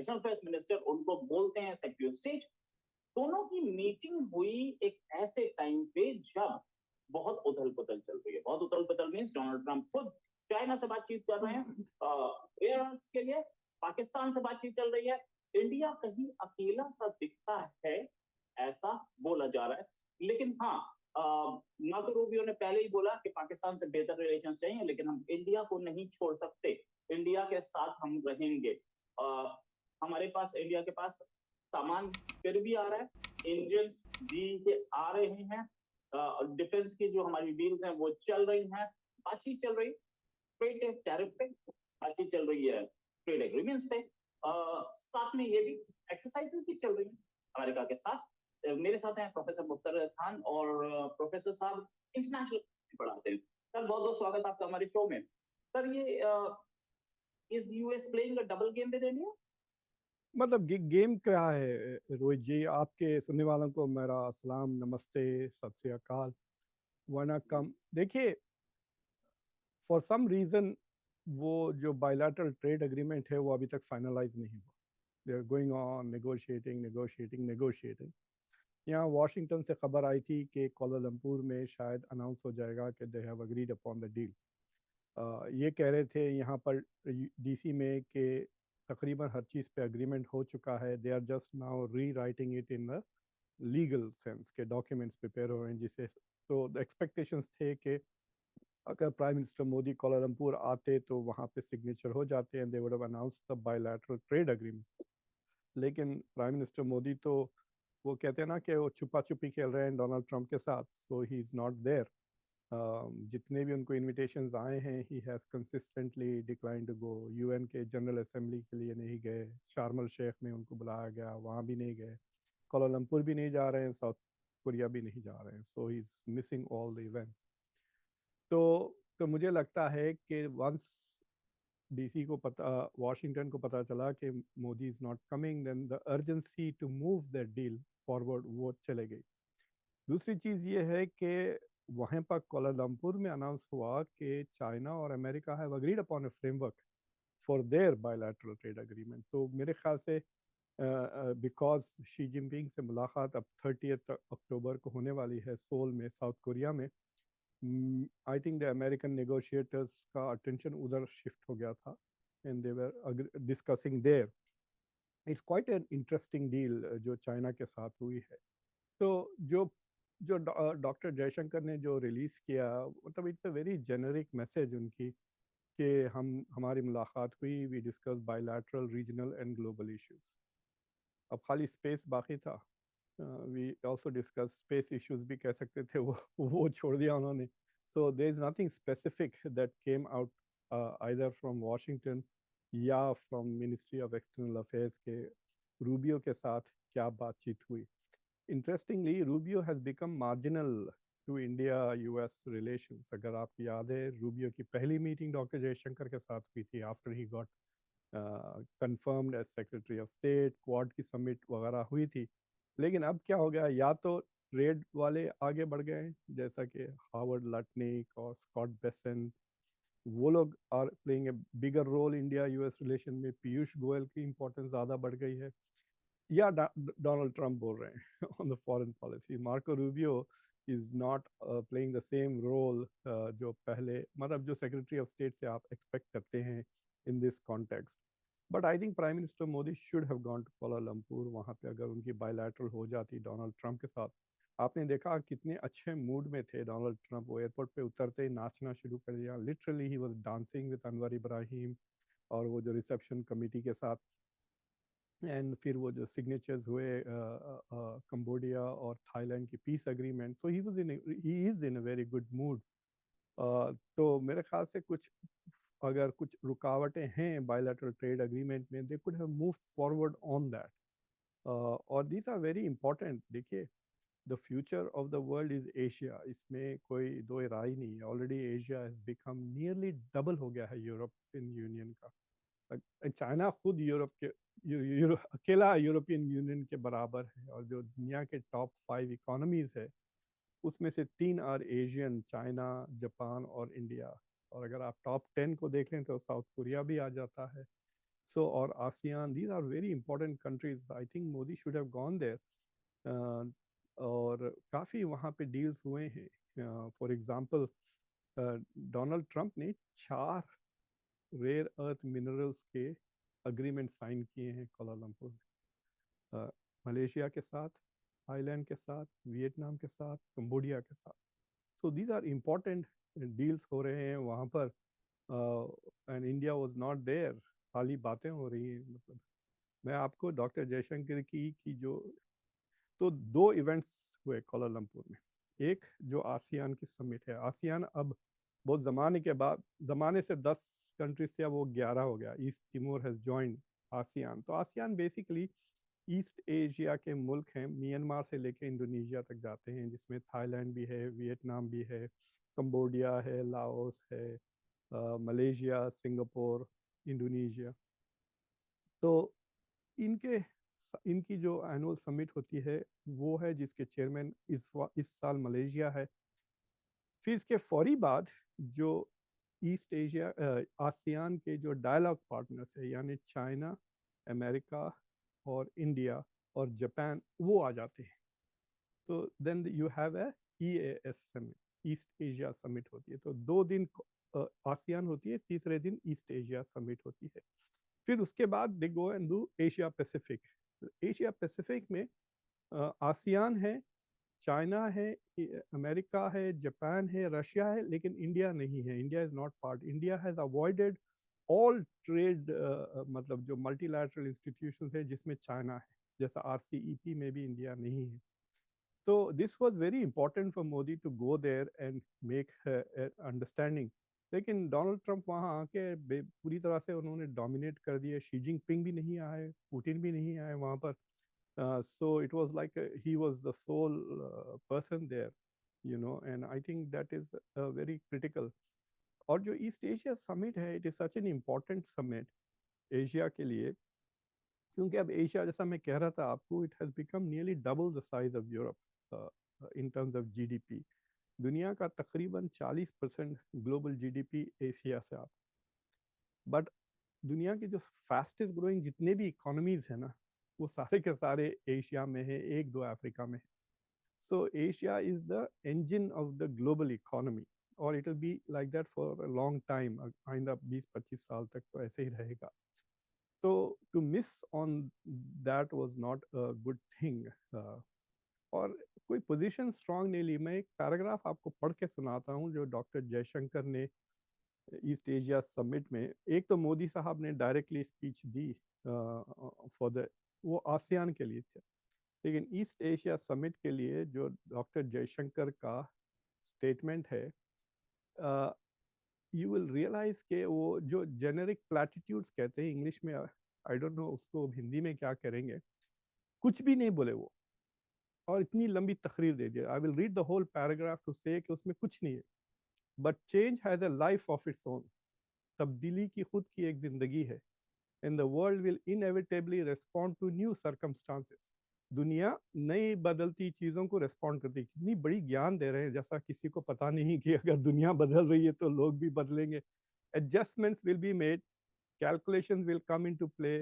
External affairs minister उनको बोलते हैं सेक्रेटरी ऑफ स्टेट। दोनों की मीटिंग हुई एक ऐसे टाइम पे जब बहुत उथल पुथल चल रही है। बहुत उथल पुथल मीन्स डोनाल्ड ट्रंप खुद चाइना से बातचीत कर रहे हैं रेयर के लिए, पाकिस्तान से बातचीत चल रही है, इंडिया कहीं अकेला सा दिखता है ऐसा बोला जा रहा है। लेकिन हाँ, मार्को रूबियो ने पहले ही बोला कि पाकिस्तान से बेहतर रिलेशन चाहिए, लेकिन हम इंडिया को नहीं छोड़ सकते, इंडिया के साथ हम रहेंगे। हमारे पास, इंडिया के पास सामान फिर भी आ रहा है, इंजन भी आ रहे हैं, डिफेंस की जो हमारी डील्स हैं वो चल रही हैं, बातचीत चल रही, ट्रेड टैरिफ पे बातचीत चल रही है, ट्रेड एग्रीमेंट्स पे, साथ में ये भी एक्सरसाइजेस भी चल रही है अमेरिका के साथ। मेरे साथ हैं प्रोफेसर मुख्तर खान, और प्रोफेसर साहब इंटरनेशनल पढ़ाते हैं। सर बहुत बहुत स्वागत आपका हमारे शो में। सर ये is US playing a double game with India? मतलब गेम क्या है रोहित जी? आपके सुनने वालों को मेरा सलाम, नमस्ते, सत श्री अकाल, वनकम। देखिए, फॉर सम रीज़न वो जो बायलैटरल ट्रेड एग्रीमेंट है वो अभी तक फाइनलाइज नहीं हुआ। They are going on negotiating negotiating negotiating. यहाँ वाशिंगटन से खबर आई थी कि कोलालमपुर में शायद अनाउंस हो जाएगा कि they have agreed upon the deal. ये कह रहे थे यहाँ पर डीसी में कि तकरीबन हर चीज़ पे अग्रीमेंट हो चुका है। दे आर जस्ट नाउ री writing it in the legal sense के डॉक्यूमेंट्स प्रिपेयर हो रहे हैं, जिसे तो द एक्सपेक्टेशंस थे कि अगर प्राइम मिनिस्टर मोदी कोलालमपुर आते तो वहाँ पे सिग्नेचर हो जाते हैं, they would have announced the bilateral trade agreement. लेकिन प्राइम मिनिस्टर मोदी तो वो कहते हैं ना कि वो छुपा छुपी खेल रहे हैं डोनाल्ड ट्रंप के साथ, so he is not there. जितने भी उनको इनविटेशंस आए हैं he has consistently decline to go. UN के जनरल असेंबली के लिए नहीं गए, शार्मल शेख में उनको बुलाया गया, वहाँ भी नहीं गए, कोलालमपुर भी नहीं जा रहे हैं, साउथ कोरिया भी नहीं जा रहे हैं, so he is missing all the events. तो मुझे लगता है कि वंस डीसी को पता, वाशिंगटन को पता चला कि Modi is not coming, then the urgency to move that deal forward वो चले गई। दूसरी चीज़ ये है कि वहाँ पर कोलालमपुर में अनाउंस हुआ कि चाइना और America have agreed upon a framework for their bilateral trade agreement. तो मेरे ख्याल से बिकॉज शी जिनपिंग से मुलाकात अब 30 अक्टूबर को होने वाली है सोल में, साउथ कोरिया में, I think the American negotiators का अटेंशन उधर शिफ्ट हो गया था and they were discussing there. It's quite an interesting deal जो चाइना के साथ हुई है। तो जो जो डॉक्टर जयशंकर ने जो रिलीज़ किया, मतलब it's a very generic message उनकी कि हम हमारी मुलाकात हुई, we discuss bilateral regional and global issues. अब खाली स्पेस बाकी था, we also discuss space issues भी कह सकते थे, वो छोड़ दिया उन्होंने। So there is nothing specific that came out either from Washington या from ministry of external affairs के रूबियो के साथ क्या बातचीत हुई। Interestingly, Rubio has become marginal to India-US relations. अगर आपको याद है, रूबियो की पहली मीटिंग डॉक्टर जयशंकर के साथ हुई थी after he got confirmed as secretary of state, quad की समिट वगैरह हुई थी। लेकिन अब क्या हो गया, या तो ट्रेड वाले आगे बढ़ गए जैसा कि हावर्ड लटनिक और स्कॉट बेसेंट, वो लोग are playing a bigger role India US relation में, पीयूष गोयल की इंपॉर्टेंस ज़्यादा बढ़ गई है, या डोनाल्ड ट्रंप बोल रहे हैं on the foreign policy. Marco Rubio is not playing the same role जो पहले, मतलब जो सेक्रेटरी ऑफ स्टेट से आप एक्सपेक्ट करते हैं in this context. But I think prime minister Modi should have gone to Kuala Lumpur. वहाँ पे अगर उनकी बायलैटरल हो जाती डोनाल्ड ट्रंप के साथ, आपने देखा कितने अच्छे मूड में थे डोनाल्ड ट्रंप। वो एयरपोर्ट पे उतरते ही नाचना शुरू कर दिया, literally he was dancing with Anwar Ibrahim और वो जो रिसेप्शन कमेटी के साथ। एंड फिर वो जो सिग्नेचर्स हुए कंबोडिया और थाईलैंड की पीस एग्रीमेंट, तो he is in a very good mood. तो मेरे ख्याल से कुछ, अगर कुछ रुकावटें हैं बायलैटरल ट्रेड एग्रीमेंट में, they could have moved forward on that. और दीज आर वेरी इंपॉर्टेंट। देखिए, the future of the world is Asia, इसमें कोई दो राय नहीं है। Already Asia has become nearly double हो गया है यूरोपियन यूनियन का। चाइना खुद यूरोप के अकेला यूरोपियन यूनियन के बराबर है, और जो दुनिया के टॉप 5 इकोनॉमीज है उसमें से 3 आर एशियन, चाइना, जापान और इंडिया। और अगर आप टॉप 10 को देखें तो साउथ कोरिया भी आ जाता है। So, or ASEAN, these are very important countries. I think Modi should have gone there. uh, और काफ़ी वहाँ पे डील्स हुए हैं. फॉर एग्जांपल डोनाल्ड ट्रंप ने 4 रेयर अर्थ मिनरल्स के अग्रीमेंट साइन किए हैं कोलालमपुर में. मलेशिया के साथ, थाईलैंड के साथ, वियतनाम के साथ, कंबोडिया के साथ. So these are important deals हो रहे हैं वहाँ पर. And India was not there. खाली बातें हो रही हैं. मतलब मैं आपको डॉक्टर जयशंकर की जो, तो 2 इवेंट्स हुए कोलालमपुर में. एक जो आसियान की समिट है. आसियान अब बहुत ज़माने से 10 कंट्रीज थे, अब वो 11 हो गया. East Timor has joined ASEAN. तो आसियान बेसिकली ईस्ट एशिया के मुल्क हैं. म्यांमार से लेके इंडोनेशिया तक जाते हैं, जिसमें थाईलैंड भी है, वियतनाम भी है, कंबोडिया है, लाओस है, मलेशिया, सिंगापुर, इंडोनेशिया. तो इनके इनकी जो एनुअल समिट होती है वो है, जिसके चेयरमैन इस साल मलेशिया है. फिर इसके फौरी बाद जो ईस्ट एशिया आसियान के जो डायलॉग पार्टनर्स है, यानी चाइना, अमेरिका और इंडिया और जापान, वो आ जाते हैं. तो then you have a EAS summit, East Asia summit होती है. तो 2 दिन आसियान होती है, तीसरे दिन ईस्ट एशिया समिट होती है. फिर उसके बाद they go and do Asia Pacific. Asia Pacific में आसियान है, चाइना है, अमेरिका है, जापान है, रशिया है, लेकिन इंडिया नहीं है. India is not part. India has avoided all trade, मतलब जो मल्टीलैटरल इंस्टीट्यूशन है जिसमें चाइना है, जैसा RCEP में भी इंडिया नहीं है. तो this was very important for Modi to go there and make understanding. लेकिन डोनाल्ड ट्रंप वहाँ आके पूरी तरह से उन्होंने डोमिनेट कर दिया. शी जिनपिंग भी नहीं आए, पुतिन भी नहीं आए वहाँ पर. So it was like he was the sole person there, and I think that is very critical. और जो ईस्ट एशिया समिट है, it is such an important summit Asia के लिए, क्योंकि अब एशिया, जैसा मैं कह रहा था आपको, it has become nearly double the size of Europe in terms of GDP. दुनिया का तकरीबन 40% ग्लोबल GDP एशिया से आता. बट दुनिया की जो फास्टेस्ट ग्रोइंग जितने भी इकोनॉमीज है ना, वो सारे के सारे एशिया में है, 1-2 अफ्रीका में है. So Asia is the engine of the global economy, और it will be like that for a long time. आइंदा 20-25 साल तक तो ऐसे ही रहेगा. तो to miss on that was not a good thing. और कोई पोजीशन स्ट्रांग नहीं ली. मैं एक पैराग्राफ आपको पढ़ के सुनाता हूँ जो डॉक्टर जयशंकर ने ईस्ट एशिया समिट में. एक तो मोदी साहब ने directly speech the for the, वो आसियान के लिए थे, लेकिन ईस्ट एशिया समिट के लिए जो डॉक्टर जयशंकर का स्टेटमेंट है, यू विल रियलाइज के वो जो जेनेरिक प्लेटिट्यूड्स कहते हैं इंग्लिश में, आई डोंट नो उसको हिंदी में क्या करेंगे, कुछ भी नहीं बोले वो, और इतनी लंबी तकरीर दे दिया. I will read the whole paragraph to say कि उसमें कुछ नहीं है. But change has a life of its own. तब्दीली की खुद की एक जिंदगी है. And the world will inevitably respond to new circumstances. दुनिया नई बदलती चीज़ों को रिस्पॉन्ड करती है. कितनी बड़ी ज्ञान दे रहे हैं, जैसा किसी को पता नहीं कि अगर दुनिया बदल रही है तो लोग भी बदलेंगे. Adjustments will be made, calculations will come into play,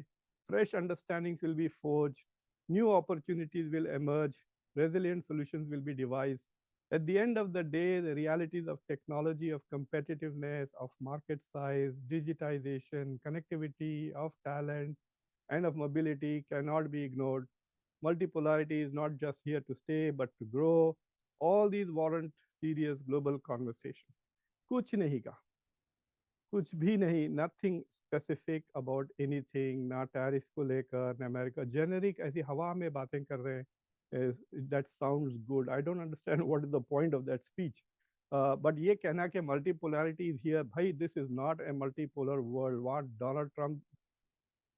fresh understandings will be forged, new opportunities will emerge, resilient solutions will be devised. At the end of the day, the realities of technology, of competitiveness, of market size, digitization, connectivity, of talent, and of mobility cannot be ignored. Multipolarity is not just here to stay, but to grow. All these warrant serious global conversations. कुछ नहीं कहा, कुछ भी नहीं. Nothing specific about anything. ना terrace को लेकर, ना अमेरिका. जेनेरिक ऐसी हवा में बातें कर रहे हैं. That sounds good. I don't understand what is the point of that speech. But ये कहना कि मल्टीपोलैरिटी इज हियर, भाई this is not a multipolar world. What Donald Trump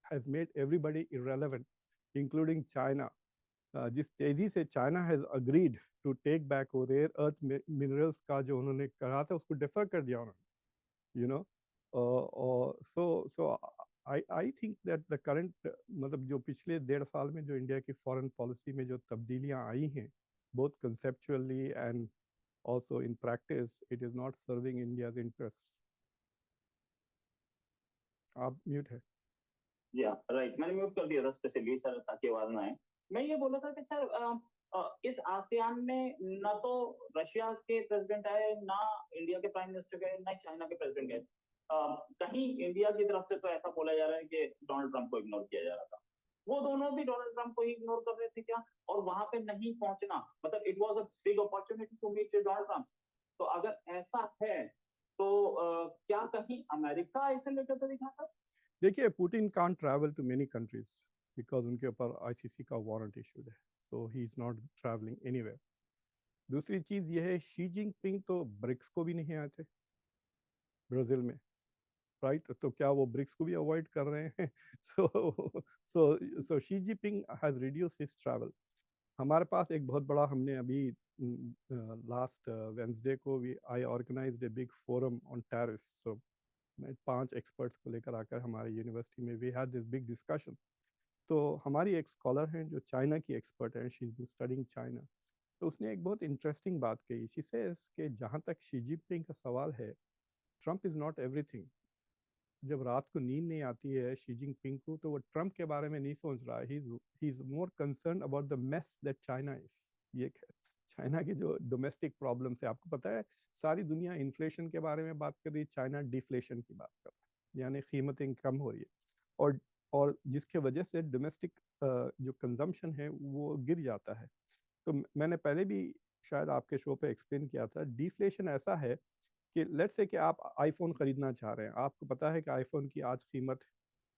has made everybody irrelevant, including China. जिस तेजी से China has agreed to take back वो rare earth minerals का जो उन्होंने कहा था, उसको डिफर कर दिया उन्होंने. you know so I think that the current, मतलब जो पिछले 1.5 साल में जो इंडिया की फॉरेन पॉलिसी में जो तब्दीलियां आई हैं, both conceptually and also in practice, it is not serving India's interests. आप म्यूट है. या राइट, मैंने म्यूट कर दिया था स्पेशली सर ताकि आवाज ना आए। मैं ये बोला था कि सर इस आसियान में ना तो रशिया के प्रेसिडेंट आए, ना इंडिया के प्राइम मिनिस्टर गए, ना चाइना के प्रेसिडेंट गए। कहीं इंडिया की तरफ से तो ऐसा बोला जा रहा है कि डोनाल्ड ट्रंप को इग्नोर किया जा रहा था। वो दोनों भी डोनाल्ड ट्रंप को ही इग्नोर कर रहे थे क्या? और वहां पे नहीं पहुंचना मतलब it was a big opportunity to meet Donald Trump. तो अगर ऐसा है तो क्या कहीं अमेरिका आइसोलेटेड तो दिखा सर? देखिए, Putin can't travel to many countries because उनके ऊपर आईसीसी का वारंट इशूड है, तो he is not travelling anywhere. दूसरी चीज ये है, शी जिनपिंग तो ब्रिक्स को भी नहीं आए थे ब्राजील में, राइट? तो क्या वो ब्रिक्स को भी अवॉइड कर रहे हैं? So so Xi Jinping has reduce his travel. हमारे पास एक बहुत बड़ा, हमने अभी लास्ट वेंसडे को भी I organized a big forum on terrorist. So मैं 5 एक्सपर्ट्स को लेकर आकर हमारे यूनिवर्सिटी में we had this big discussion. तो हमारी एक स्कॉलर हैं जो चाइना की एक्सपर्ट है, she is been studying China. तो उसने एक बहुत इंटरेस्टिंग बात कही। शी सेज कि जहाँ तक शी जिनपिंग का सवाल है, ट्रम्प इज़ नॉट एवरीथिंग। जब रात को नींद नहीं आती है शी जिनपिंग को, तो वो ट्रम्प के बारे में नहीं सोच रहा है। He is more concern about the mess that China is. ये चाइना की जो डोमेस्टिक प्रॉब्लम्स है, आपको पता है सारी दुनिया इन्फ्लेशन के बारे में बात कर रही है, चाइना डिफ्लेशन की बात कर रहा है, यानी कीमतें कम हो रही है। और और जिसके वजह से डोमेस्टिक जो कंजम्पशन है वो गिर जाता है। तो मैंने पहले भी शायद आपके शो पे एक्सप्लेन किया था, डिफ्लेशन ऐसा है कि लेट्स से कि आप आईफोन खरीदना चाह रहे हैं, आपको पता है कि आईफोन की आज कीमत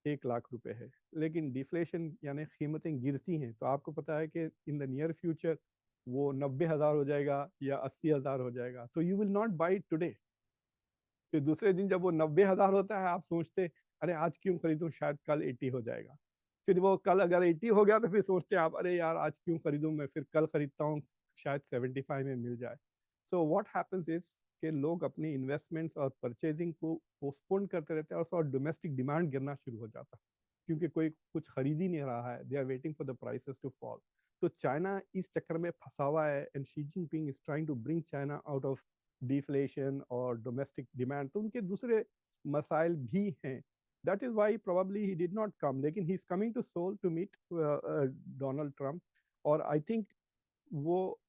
1 लाख रुपए है, लेकिन डिफ्लेशन यानी कीमतें गिरती हैं, तो आपको पता है कि इन द नियर फ्यूचर वो 90,000 हो जाएगा या 80,000 हो जाएगा, तो you will not by today. फिर दूसरे दिन जब वो 90,000 होता है, आप सोचते अरे आज क्यों खरीदूं, शायद कल 80 हो जाएगा। फिर वो कल अगर 80 हो गया तो फिर सोचते हैं आप, अरे यार आज क्यों खरीदूं, मैं फिर कल खरीदता हूँ, शायद 75 में मिल जाए। सो व्हाट हैपेंस इज कि लोग अपनी इन्वेस्टमेंट्स और परचेजिंग को पोस्टपोन करते रहते हैं, और डोमेस्टिक डिमांड गिरना शुरू हो जाता है, क्योंकि कोई कुछ खरीद ही नहीं रहा है। They are waiting for the prices to fall. तो चाइना इस चक्कर में फंसा हुआ है, and Xi Jinping is trying to bring China out of deflation और डोमेस्टिक डिमांड। तो उनके दूसरे मसाइल भी हैं। That is why probably he did not come, लेकिन he is coming to Seoul to meet Donald Trump. और आई थिंक वो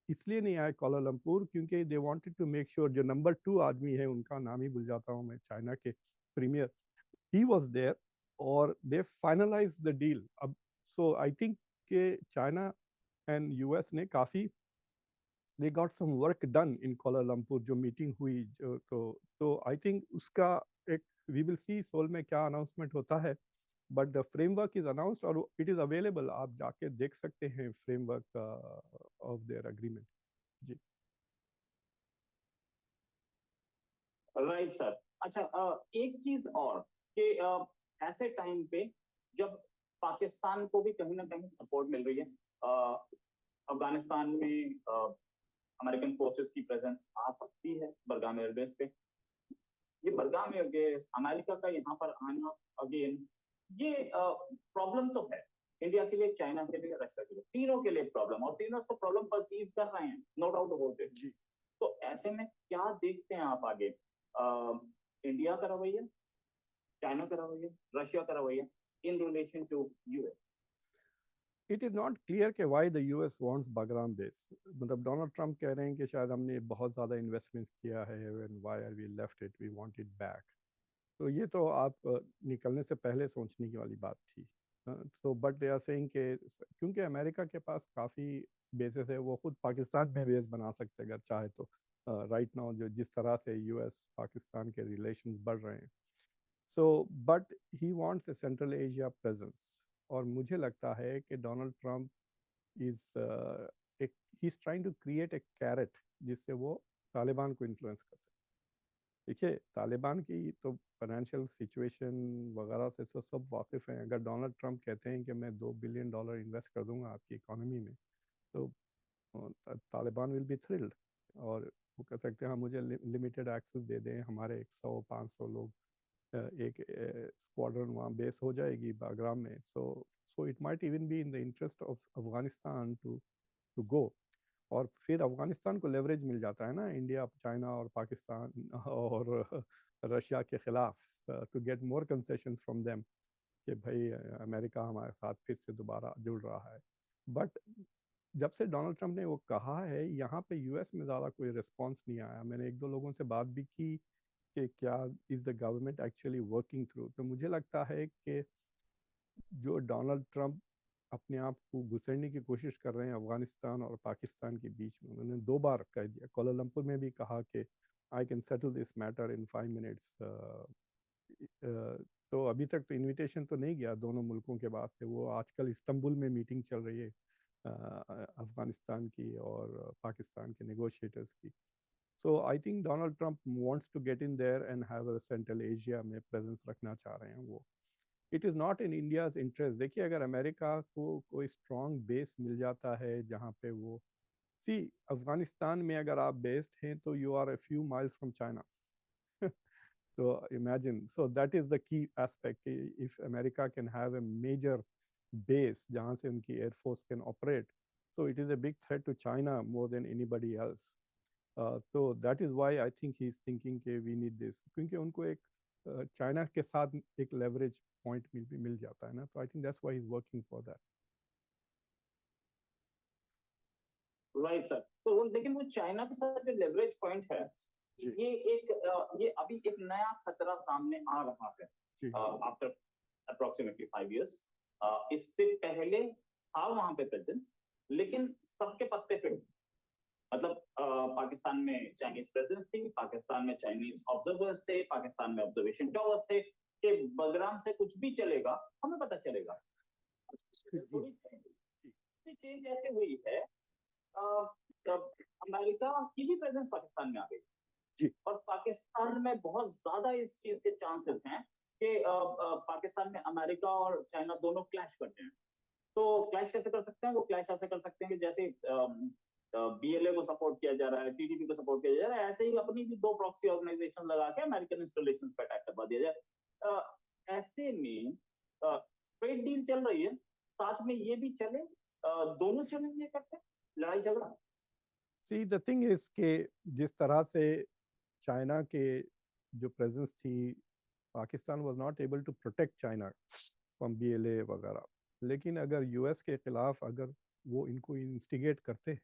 इसलिए नहीं आए कोलालमपुर क्योंकि they wanted to make sure, जो नंबर 2 आदमी है, उनका नाम ही भूल जाता हूँ मैं, चाइना के प्रीमियर, ही वाज देयर, और दे फाइनलाइज द डील। अब सो आई थिंक कि चाइना एंड यूएस ने काफ़ी, they got some work done in Kuala Lumpur, जो मीटिंग हुई जो, तो आई थिंक उसका एक, वी विल सी सोल में क्या अनाउंसमेंट होता है, but the framework is announced और इट इज अवेलेबल, आप जाके देख सकते हैं फ्रेमवर्क ऑफ देयर एग्रीमेंट। जी। Right sir. अच्छा, एक चीज और कि ऐसे टाइम पे जब पाकिस्तान को भी कहीं ना कहीं सपोर्ट मिल रही है, अफगानिस्तान में अमेरिकन फोर्सेस की प्रेजेंस आ सकती है बरगाम एयरबेस पे। ये बरगाम एयरबेस, अमेरिका का यहाँ पर आना अगेन, ये प्रॉब्लम तो है इंडिया के लिए, चाइना के लिए, रशिया के लिए, तीनों के लिए प्रॉब्लम, और तीनों इसको प्रॉब्लम परसीव कर रहे हैं, नो डाउट अबाउट इट। जी। तो ऐसे में क्या देखते हैं आप आगे? इंडिया का रवैया, चाइना का रवैया, रशिया का रवैया in relation to US? It is not clear कि why the US wants Bagram base. मतलब डोनाल्ड ट्रंप कह रहे हैं कि शायद हमने बहुत ज़्यादा इन्वेस्टमेंट्स किया है, and why are we left it, we want it back. तो ये तो आप निकलने से पहले सोचने की वाली बात थी। तो बट दे आर सेइंग कि क्योंकि अमेरिका के पास काफ़ी बेसेस है, वो खुद पाकिस्तान में बेस बना सकते हैं अगर चाहे तो। राइट नाउ जो जिस तरह से यूएस पाकिस्तान के रिलेशंस बढ़ रहे हैं, so but he wants a central Asia presence. और मुझे लगता है कि डोनाल्ड ट्रंप इज एक, he is trying to create a carrot जिससे वो तालिबान को इन्फ्लुएंस कर सके। देखिए, तालिबान की तो फाइनेंशियल सिचुएशन वगैरह से तो सब वाकिफ़ हैं। अगर डोनाल्ड ट्रंप कहते हैं कि मैं $2 बिलियन इन्वेस्ट कर दूंगा आपकी इकोनॉमी में, तो तालिबान विल बी थ्रिल्ड, और वो कह सकते हैं हाँ मुझे लिमिटेड एक्सेस दे दें, हमारे 100-500 लोग, एक स्क्वाड्रन वहाँ बेस हो जाएगी बागराम में। So it might even be in the interest of Afghanistan to go. और फिर अफगानिस्तान को लेवरेज मिल जाता है ना, इंडिया, चाइना और पाकिस्तान और रशिया के खिलाफ, to get more concession from them. कि भाई अमेरिका हमारे साथ फिर से दोबारा जुड़ रहा है। बट जब से डोनाल्ड ट्रंप ने वो कहा है, यहाँ पे यूएस में ज़्यादा कोई रिस्पांस नहीं आया। मैंने एक दो लोगों से बात भी की कि क्या is the government actually working through. तो मुझे लगता है कि जो डोनाल्ड ट्रंप अपने आप को घुसेड़ने की कोशिश कर रहे हैं अफगानिस्तान और पाकिस्तान के बीच में, उन्होंने 2 बार कह दिया। कोलालमपुर में भी कहा कि I can settle this matter in 5 minutes. तो अभी तक तो इनविटेशन तो नहीं गया दोनों मुल्कों के बाद से। वो आजकल इस्तांबुल में मीटिंग चल रही है अफगानिस्तान की और पाकिस्तान के नेगोशिएटर्स की। So I think Donald Trump wants to get in there and have a central Asia में प्रेजेंस रखना चाह रहे हैं वो। It is not in India's interest. देखिए, अगर अमेरिका को कोई स्ट्रॉन्ग बेस मिल जाता है जहाँ पे वो सी, अफगानिस्तान में अगर आप बेस्ड हैं तो you are a few miles from China. So imagine, so that is the key aspect. If America can have a major base जहाँ से उनकी air force can operate, so it is a big threat to China more than anybody else. So that is why I think he is thinking कि we need this, क्योंकि उनको एक China के साथ एक leverage point मिल जाता है ना। तो I think that's why he's working for that. Right sir. तो लेकिन वो चाइना के साथ जो लेवरेज पॉइंट है, जी ये अभी एक नया खतरा सामने आ रहा है जी आफ्टर अप्रोक्सीमेटली 5 इयर्स। इससे पहले था वहां पे प्रेजेंस, लेकिन सबके पत्ते पे, मतलब पाकिस्तान में चाइनीज प्रेजेंस थी, पाकिस्तान में चाइनीज ऑब्जर्वर्स थे, पाकिस्तान में ऑब्जर्वेशन टावर्स थे, कि बलराम से कुछ भी चलेगा हमें पता चलेगा। थोड़ी चेंज ऐसे हुई है, अमेरिका की भी प्रेजेंस पाकिस्तान में आ गई जी और पाकिस्तान में बहुत ज्यादा इस चीज के चांसेस हैं कि पाकिस्तान में अमेरिका और चाइना दोनों क्लैश करते हैं। तो क्लैश कैसे कर सकते हैं? वो क्लैश ऐसे कर सकते हैं कि जैसे बीएलए को सपोर्ट किया जा रहा है, टीडीपी को सपोर्ट किया जा रहा है, ऐसे ही अपनी भी 2 प्रॉक्सी ऑर्गेनाइजेशन लगा के अमेरिकन इंस्टॉलेशन पे अटैक करवा दिया जाए। ऐसे में ट्रेड डील चल रही है, साथ में ये भी चले, दोनों चलेंगे करते लड़ाई झगड़ा। सी द थिंग इज कि जिस तरह से चाइना के जो प्रेजेंस थी, Pakistan was not able to protect China from BLA वगैरह। लेकिन अगर यूएस के खिलाफ अगर वो इनको इंस्टिगेट करते,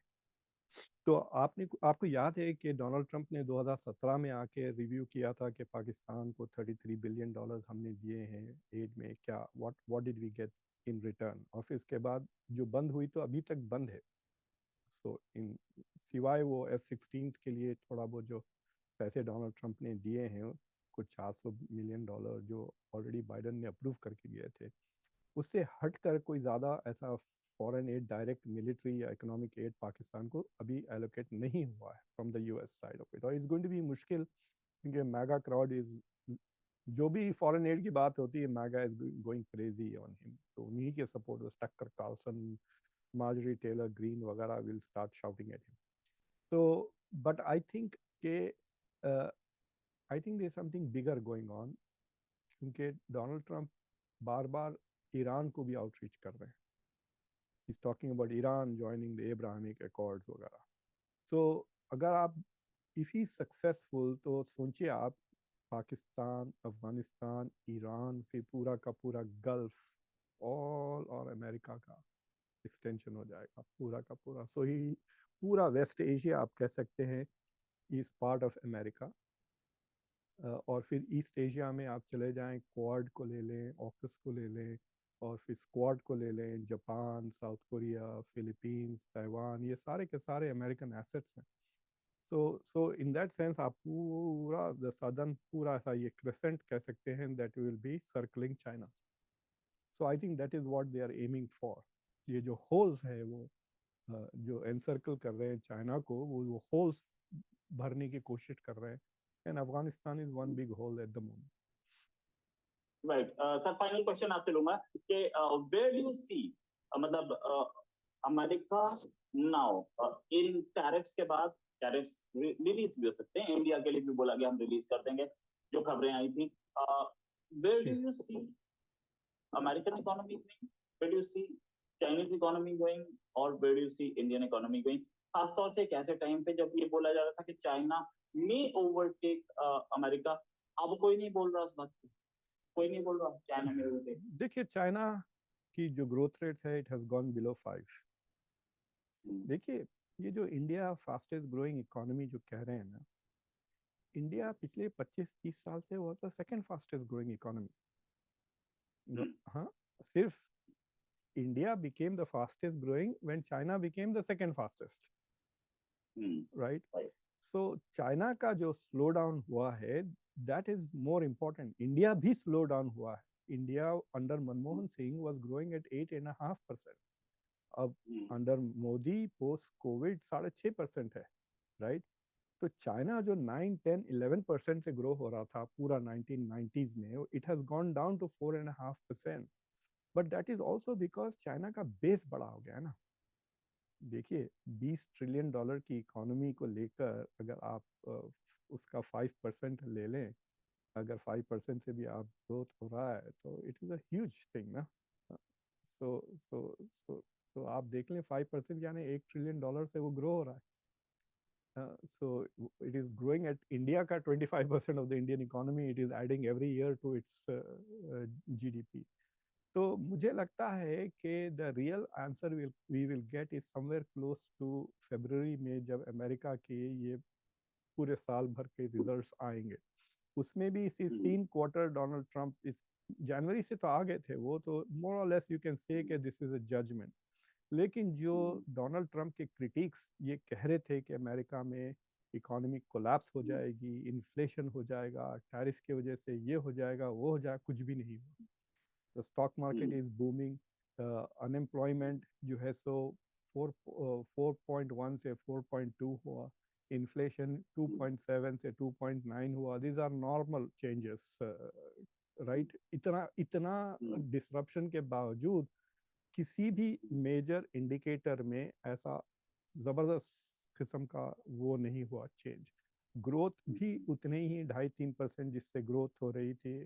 तो आपको याद है कि डोनाल्ड ट्रंप ने 2017 में आके रिव्यू किया था कि पाकिस्तान को $33 बिलियन हमने दिए हैं एड में, क्या what did we get in return. और फिर इसके बाद जो बंद हुई तो अभी तक बंद है। सो इन सिवाय वो F-16 के लिए थोड़ा बहुत जो पैसे डोनाल्ड ट्रंप ने दिए हैं, कुछ $400 मिलियन जो ऑलरेडी बाइडन ने अप्रूव करके गए थे, उससे हटकर कोई ज़्यादा ऐसा फॉरेन एड, डायरेक्ट मिलिट्री या इकोनॉमिक एड पाकिस्तान को अभी एलोकेट नहीं हुआ है from the US side of it. और इट्स गोइंग टू बी मुश्किल, क्योंकि मैगा क्राउड इज, जो भी फॉरेन एड की बात होती है MAGA is going crazy on him. तो उन्हीं के support, Tucker Carlson, Marjorie Taylor Greene वगैरह will start shouting at him. तो बट आई थिंक के I think there something bigger going on, क्योंकि डोनाल्ड ट्रंप बार बार ईरान को भी आउटरीच कर रहे हैं। He's talking about Iran joining the Abrahamic Accords वगैरह। तो अगर आप, इफ़ ही सक्सेसफुल, तो सोचिए आप, पाकिस्तान, अफगानिस्तान, ईरान, फिर पूरा का पूरा गल्फ ऑल और अमेरिका का एक्सटेंशन हो जाएगा पूरा का पूरा। सो ही पूरा वेस्ट एशिया आप कह सकते हैं इज पार्ट ऑफ अमेरिका। और फिर ईस्ट एशिया में आप चले जाएं, क्वाड को ले लें, ऑकस को ले लें, और फिर स्क्वाड को ले लें, Japan, south Korea, Philippines, Taiwan, ये सारे के सारे अमेरिकन एसेट्स हैं। सो इन दैट सेंस आप पूरा द सदर्न, पूरा ऐसा ये क्रेसेंट कह सकते हैं, that will be circling China. So I think that is what they are aiming for. ये जो होल्स है वो जो एनसर्कल कर रहे हैं चाइना को, वो होल्स भरने की कोशिश कर रहे हैं। And Afghanistan is one big hole at the moment. Right sir, final question आपसे लूंगा कि वेयर डू यू सी, मतलब अमेरिका नाउ इन टैरिफ्स के बाद, टैरिफ्स रिलीज भी हो सकते हैं, इंडिया के लिए भी बोला गया हम रिलीज कर देंगे, जो खबरें आई थी। Where do you see American economy going, where do you see Chinese economy going, और where do you see Indian economy going? खासतौर से एक ऐसे टाइम पे जब ये बोला जा रहा था कि चाइना मे ओवरटेक अमेरिका, अब कोई नहीं बोल रहा उस बात को। कोई नहीं बोल रहा चाइना में होते। देखिए चाइना की जो ग्रोथ रेट है इट हैज गॉन बिलो 5। देखिए ये जो इंडिया फास्टेस्ट ग्रोइंग इकोनॉमी जो कह रहे हैं ना, इंडिया पिछले 25-30 साल से was the second fastest growing economy. हाँ, सिर्फ India became the fastest growing when China became the second fastest, right? So China का जो स्लो डाउन हुआ है that is more important. India भी स्लो डाउन हुआ है। India under Manmohan Singh was growing at 8.5%। अब अंडर मोदी पोस्ट कोविड 6.5% है, right? तो चाइना जो 9, 10, 11% से ग्रो हो रहा था पूरा 1990s में, it has gone down to 4.5%। But that is also because China का बेस बड़ा हो गया है ना। देखिए 20 ट्रिलियन डॉलर की इकोनॉमी को लेकर अगर आप उसका 5% ले लें, अगर 5% से भी आप ग्रोथ हो रहा है तो it is a huge thing ना। सो सो सो तो आप देख लें 5% यानी 1 ट्रिलियन डॉलर से वो ग्रो हो रहा है। So it is growing at India ka 25% of the Indian economy. It is adding every year to its GDP. तो मुझे लगता है कि the real answer we will get is somewhere close to February में, जब अमेरिका के ये पूरे साल भर के रिजल्ट्स आएंगे। उसमें भी इसी 3 क्वार्टर डोनाल्ड ट्रंप इस जनवरी से तो आ गए थे, वो तो मोर और लेस यू कैन से कि दिस इज अ जजमेंट। लेकिन जो डोनाल्ड ट्रंप के क्रिटिक्स ये कह रहे थे कि अमेरिका में इकोनॉमी कोलैप्स हो जाएगी, इन्फ्लेशन हो जाएगा, टैरिफ की वजह से ये हो जाएगा वो हो जाएगा, कुछ भी नहीं हुआ। The stock market is booming, unemployment जो है सो 4.1 से 4.2 हुआ, इन्फ्लेशन 2.7 से 2.9 हुआ। These are normal changes, right? इतना इतना डिसरप्शन के बावजूद किसी भी मेजर इंडिकेटर में ऐसा जबरदस्त किस्म का वो नहीं हुआ चेंज। ग्रोथ भी उतने ही 2.5-3% जिससे ग्रोथ हो रही थी,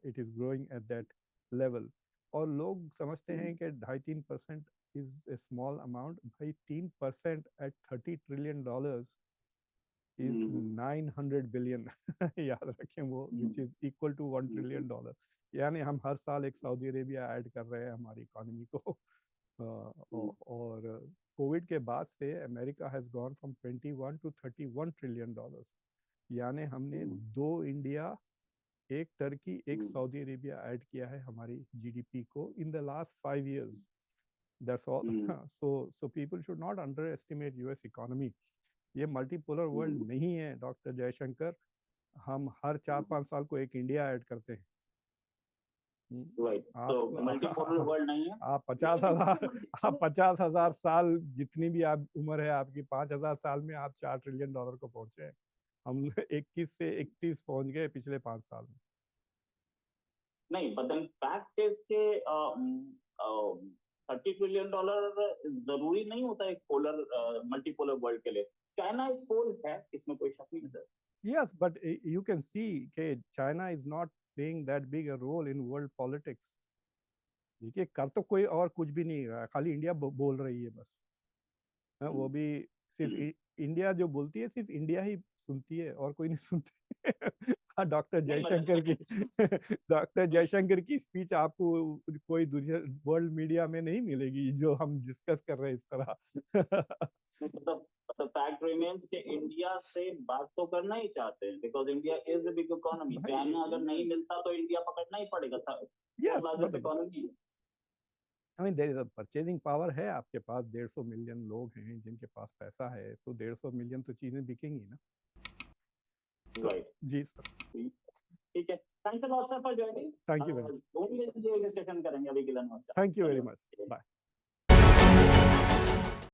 it is growing at that level. और लोग समझते हैं कि 2.5-3% इज ए स्मॉल अमाउंट। भाई 3% एट $30 ट्रिलियन is 900 बिलियन याद रखें वो, which is equal to $1 trillion. यानी हम हर साल एक सऊदी अरेबिया ऐड कर रहे हैं हमारी इकोनॉमी को। और कोविड के बाद से America has gone from 21 to 31 trillion dollars. यानी हमने 2 India, 1 Turkey, 1 Saudi Arabia add किया है हमारी जीडीपी को in the last 5 years। That's all. So people should not under estimate US economy. ये मल्टीपोलर वर्ल्ड नहीं है डॉक्टर जयशंकर। हम हर 4-5 साल को एक इंडिया ऐड करते हैं। आप 50,000 साल जितनी भी आप उम्र है आपकी, 5,000 साल में आप 4 ट्रिलियन डॉलर को पहुंचे हैं। हम 21 से 31 पहुंच गए पिछले 5 साल में। नहीं, but then fact is के 30 ट्रिलियन डॉलर जरूरी नहीं होता एक पोलर मल्टीपोलर वर्ल्ड के लिए। चाइना एक पोल है, इसमें कोई शक नहीं है। Yes, but you can see कि China is not playing that big a role in world politics। देखिए कर तो कोई और कुछ भी नहीं रहा है, खाली इंडिया बोल रही है बस। वो भी सिर्फ इंडिया जो बोलती है सिर्फ इंडिया ही सुनती है और कोई नहीं सुनती। हाँ, डॉक्टर जयशंकर की स्पीच आपको कोई दुनिया वर्ल्ड मीडिया में नहीं मिलेगी जो हम डिस्कस कर रहे हैं इस तरह। तो फैक्ट रिमेन्स कि इंडिया से बात तो करना ही चाहते हैं, because India is a big economy. China अगर नहीं मिलता तो इंडिया पकड़ना ही पड़ेगा था। Yes, largest economy. I mean there is a purchasing power है आपके पास। 150 मिलियन लोग हैं जिनके पास पैसा है, तो 150 मिलियन तो चीजें बिकेंगी ना। राइट जी सर, ठीक है। Thank you lot sir for joining. Thank you very much. Discussion करेंगे अभी के लिए। Thank you very much, bye.